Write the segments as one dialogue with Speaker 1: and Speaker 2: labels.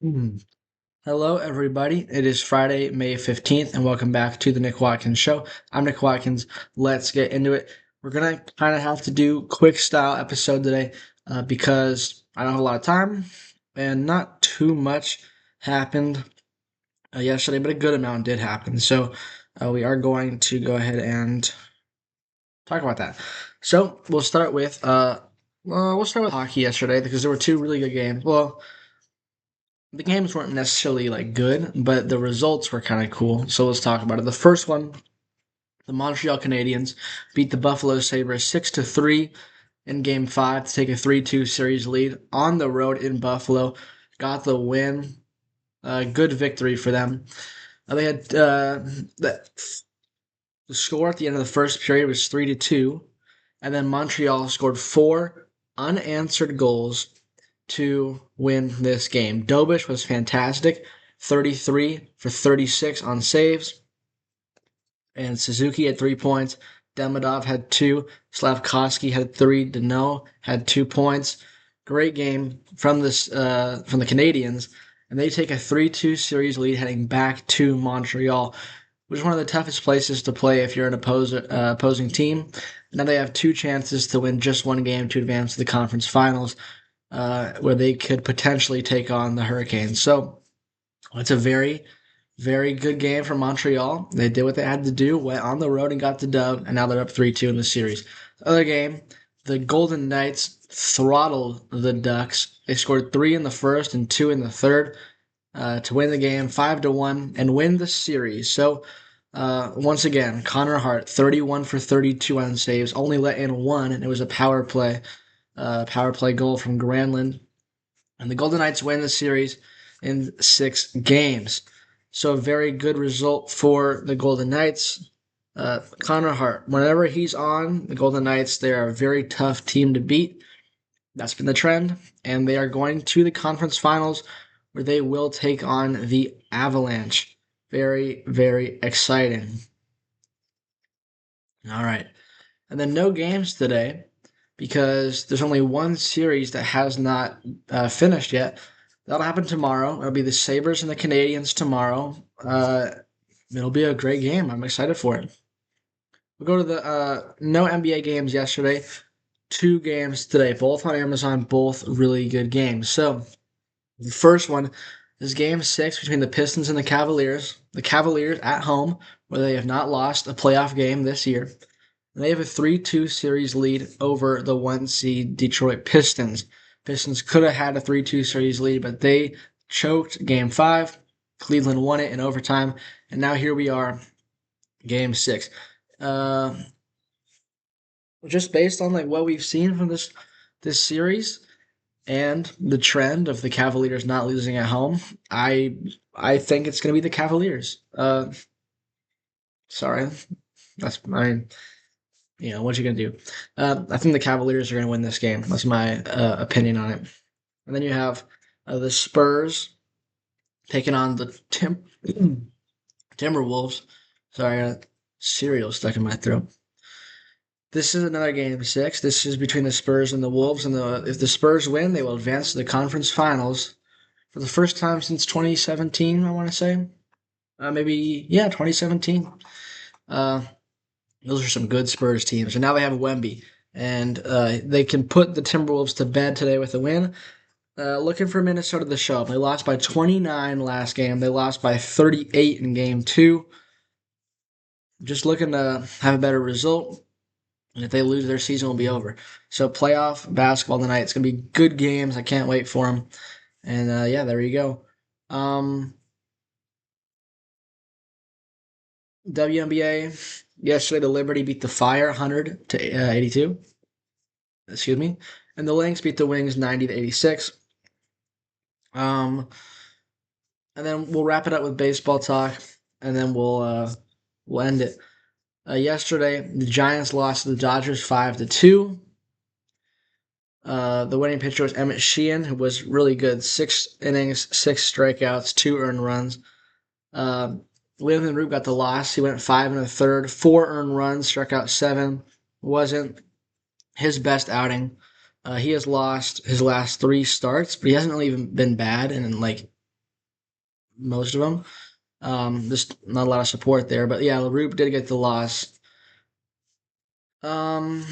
Speaker 1: Mm. Hello, everybody. It is Friday, May 15th, and welcome back to the Nick Watkins Show. I'm Nick Watkins. Let's get into it. We're going to kind of have to do quick style episode today because I don't have a lot of time and not too much happened yesterday, but a good amount did happen. So we are going to go ahead and talk about that. So we'll start with hockey yesterday because there were two really good games. Well, the games weren't necessarily like good, but the results were kind of cool. So let's talk about it. The first one, the Montreal Canadiens beat the Buffalo Sabres 6-3 in Game 5 to take a 3-2 series lead on the road in Buffalo. Got the win. Good victory for them. They had the score at the end of the first period was 3-2, and then Montreal scored four unanswered goals to win this game. Dobish was fantastic, 33 for 36 on saves, and Suzuki had 3 points. Demidov had two. Slavkovsky had three. Deneau had 2 points. Great game from the Canadians, and they take a 3-2 series lead heading back to Montreal, which is one of the toughest places to play if you're an opposing team. Now they have two chances to win just one game to advance to the conference finals, where they could potentially take on the Hurricanes. So it's a very, very good game for Montreal. They did what they had to do, went on the road and got the dub, and now they're up 3-2 in the series. The other game, the Golden Knights throttled the Ducks. They scored three in the first and two in the third to win the game 5-1 and win the series. So once again, Connor Hart, 31 for 32 on saves, only let in one, and it was a power play goal from Granlund. And the Golden Knights win the series in 6 games. So a very good result for the Golden Knights. Connor Hart, whenever he's on the Golden Knights, they are a very tough team to beat. That's been the trend, and they are going to the conference finals where they will take on the Avalanche. Very, very exciting. All right. And then no games today because there's only one series that has not finished yet. That'll happen tomorrow. It'll be the Sabres and the Canadians tomorrow. It'll be a great game. I'm excited for it. We'll go to the no NBA games yesterday. Two games today, both on Amazon, both really good games. So the first one is Game 6 between the Pistons and the Cavaliers. The Cavaliers at home, where they have not lost a playoff game this year. They have a 3-2 series lead over the 1 seed Detroit Pistons. Pistons could have had a 3-2 series lead, but they choked Game 5. Cleveland won it in overtime, and now here we are, Game 6. Uh, just based on like what we've seen from this series and the trend of the Cavaliers not losing at home, I think it's gonna be the Cavaliers. Sorry, that's what you gonna do? I think the Cavaliers are gonna win this game. That's my opinion on it. And then you have the Spurs taking on the Timberwolves. Sorry, I got cereal stuck in my throat. This is another game 6. This is between the Spurs and the Wolves, and if the Spurs win, they will advance to the conference finals for the first time since 2017. I want to say, maybe 2017. Uh, those are some good Spurs teams, and now they have Wemby, and they can put the Timberwolves to bed today with a win. Looking for Minnesota to show up. They lost by 29 last game. They lost by 38 in game 2. Just looking to have a better result. And if they lose, their season will be over. So playoff basketball tonight. It's going to be good games. I can't wait for them. And there you go. WNBA. Yesterday, the Liberty beat the Fire 100 to 82. Excuse me. And the Lynx beat the Wings 90 to 86. And then we'll wrap it up with baseball talk, and then we'll end it. Yesterday, the Giants lost to the Dodgers 5-2. The winning pitcher was Emmett Sheehan, who was really good. 6 innings, 6 strikeouts, 2 earned runs. William Root got the loss. He went 5 1/3, 4 earned runs, struck out 7. Wasn't his best outing. He has lost his last 3 starts, but he hasn't really even been bad in like most of them. Just not a lot of support there. But yeah, Roop did get the loss. Um,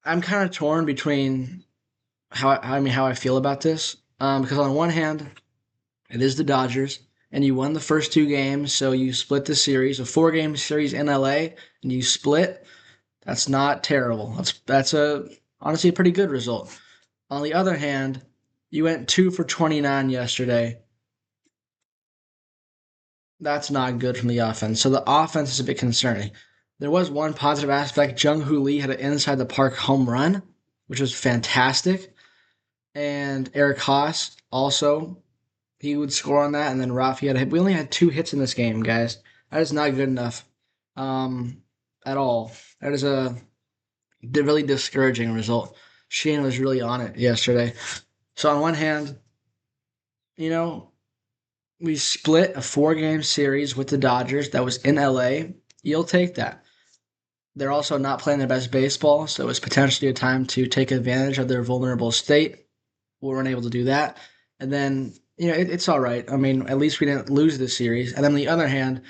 Speaker 1: I'm kind of torn between how I feel about this. Because on one hand, it is the Dodgers, and you won the first two games, so you split the series, a 4-game series in LA, and you split. That's not terrible. That's a honestly a pretty good result. On the other hand, you went 2 for 29 yesterday. That's not good from the offense. So the offense is a bit concerning. There was one positive aspect. Jung Hoo Lee had an inside the park home run, which was fantastic. And Eric Haas also, he would score on that. And then Rafi had a hit. We only had 2 hits in this game, guys. That is not good enough at all. That is a really discouraging result. Shane was really on it yesterday. So on one hand, you know, we split a 4-game series with the Dodgers that was in LA. You'll take that. They're also not playing their best baseball, so it's potentially a time to take advantage of their vulnerable state. We weren't able to do that. And then, it's all right. I mean, at least we didn't lose the series. And then on the other hand,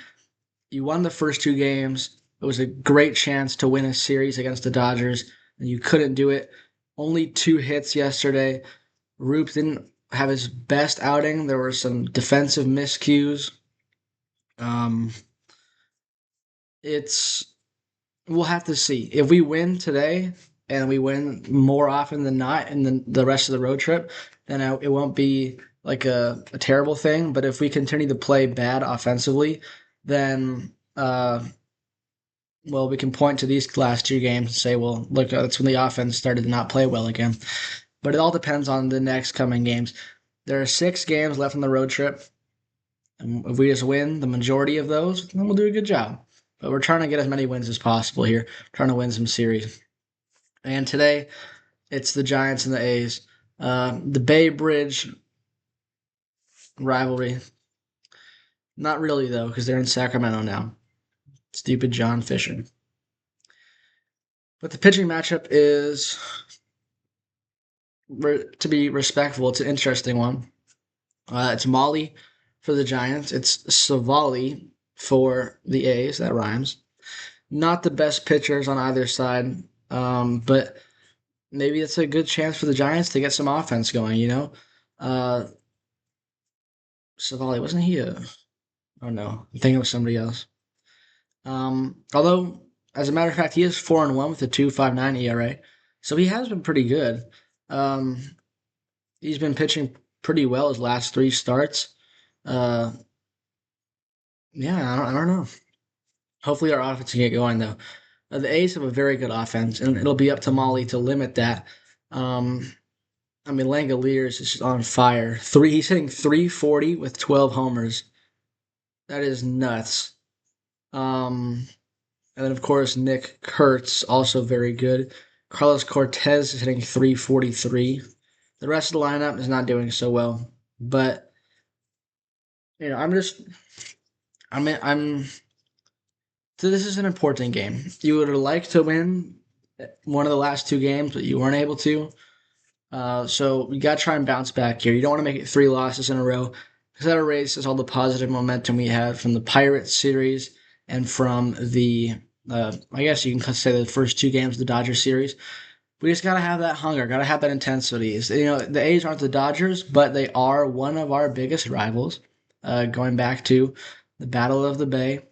Speaker 1: you won the first 2 games. It was a great chance to win a series against the Dodgers, and you couldn't do it. Only 2 hits yesterday. Roop didn't have his best outing. There were some defensive miscues. Um, it's we'll have to see if we win today and we win more often than not in the rest of the road trip. Then it won't be like a terrible thing. But if we continue to play bad offensively, then well, we can point to these last 2 games and say, well, look, that's when the offense started to not play well again. But it all depends on the next coming games. There are 6 games left on the road trip. And if we just win the majority of those, then we'll do a good job. But we're trying to get as many wins as possible here, trying to win some series. And today, it's the Giants and the A's. The Bay Bridge rivalry. Not really, though, because they're in Sacramento now. Stupid John Fisher. But the pitching matchup is, to be respectful, it's an interesting one. It's Molly for the Giants. It's Savali for the A's. That rhymes. Not the best pitchers on either side, but maybe it's a good chance for the Giants to get some offense going, Uh, Savali, wasn't he a. Oh no, I'm thinking of somebody else. Although, as a matter of fact, he is 4-1 with a 2.59 ERA, so he has been pretty good. Um, he's been pitching pretty well his last 3 starts. Uh, yeah, I don't know. Hopefully, our offense can get going though. The A's have a very good offense, and it'll be up to Molly to limit that. Um, I mean, Langoliers is just on fire. He's hitting 340 with 12 homers. That is nuts. Um, and then of course Nick Kurtz also very good. Carlos Cortez is hitting 343. The rest of the lineup is not doing so well, but I'm just I'm so this is an important game. You would like to win one of the last 2 games, but you weren't able to. So you got to try and bounce back here. You don't want to make it 3 losses in a row because that erases all the positive momentum we had from the Pirates series and from I guess you can say the first 2 games of the Dodgers series. We just got to have that hunger, got to have that intensity. The A's aren't the Dodgers, but they are one of our biggest rivals, going back to the Battle of the Bay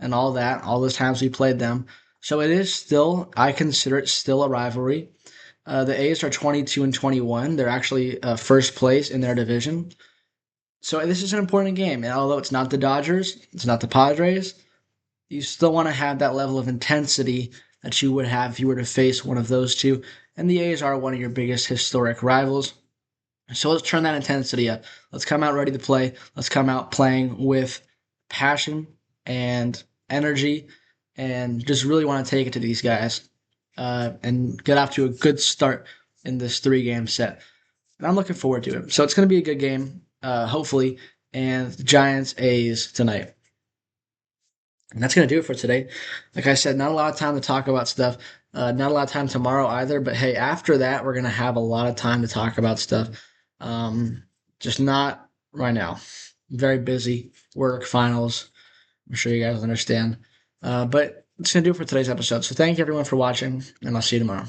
Speaker 1: and all that, all those times we played them. So it is still, I consider it still a rivalry. The A's are 22-21. They're actually first place in their division. So this is an important game. And although it's not the Dodgers, it's not the Padres, you still want to have that level of intensity that you would have if you were to face one of those two. And the A's are one of your biggest historic rivals. So let's turn that intensity up. Let's come out ready to play. Let's come out playing with passion and energy and just really want to take it to these guys and get off to a good start in this 3-game set. And I'm looking forward to it. So it's going to be a good game, hopefully, and Giants A's tonight. And that's going to do it for today. Like I said, not a lot of time to talk about stuff. Not a lot of time tomorrow either, but hey, after that, we're going to have a lot of time to talk about stuff. Just not right now. Very busy, work, finals. I'm sure you guys understand. But it's going to do it for today's episode. So thank you everyone for watching, and I'll see you tomorrow.